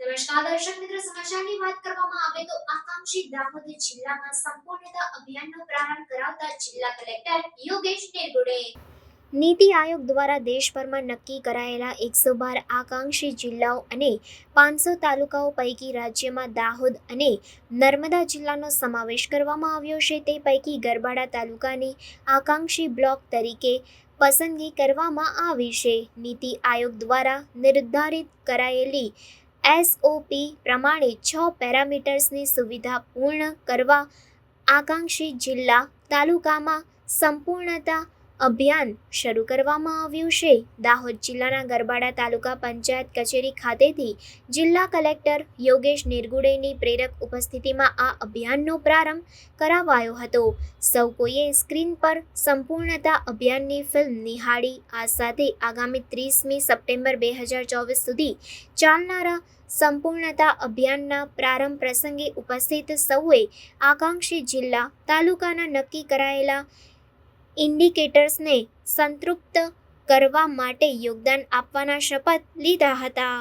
નમસ્કાર દર્શક મિત્રો, સમાચારની વાત કરવામાં આવે તો આકાંક્ષી દાહોદ જિલ્લામાં સંપૂર્ણતા અભિયાનનો પ્રારંભ કરાવતા જિલ્લા કલેક્ટર યોગેશ નિર્ગુડે નીતિ આયોગ દ્વારા દેશભરમાં નક્કી કરાયેલા 112 આકાંક્ષી જિલ્લાઓ અને 500 તાલુકાઓ પૈકી રાજ્યમાં દાહોદ અને નર્મદા જિલ્લાનો સમાવેશ કરવામાં આવ્યો છે. તે પૈકી ગરબાડા તાલુકાની આકાંક્ષી બ્લોક તરીકે પસંદગી કરવામાં આવી છે. નીતિ આયોગ દ્વારા નિર્ધારિત કરાયેલી એસઓપી પ્રમાણે 6 પેરામીટર્સની સુવિધા પૂર્ણ કરવા આકાંક્ષી જિલ્લા તાલુકામાં સંપૂર્ણતા અભિયાન શરૂ કરવામાં આવ્યું છે. દાહોદ જિલ્લાના ગરબાડા તાલુકા પંચાયત કચેરી ખાતેથી જિલ્લા કલેક્ટર યોગેશ નિર્ગુડેની પ્રેરક ઉપસ્થિતિમાં આ અભિયાનનો પ્રારંભ કરાવાયો હતો. સૌ કોઈએ સ્ક્રીન પર સંપૂર્ણતા અભિયાનની ફિલ્મ નિહાળી. આ સાથે આગામી 30મી સપ્ટેમ્બર 2024 સુધી ચાલનારા સંપૂર્ણતા અભિયાનના પ્રારંભ પ્રસંગે ઉપસ્થિત સૌએ આકાંક્ષી જિલ્લા તાલુકાના નક્કી કરાયેલા ઇન્ડિકેટર્સને સંતૃપ્ત કરવા માટે યોગદાન આપવાના શપથ લીધા હતા.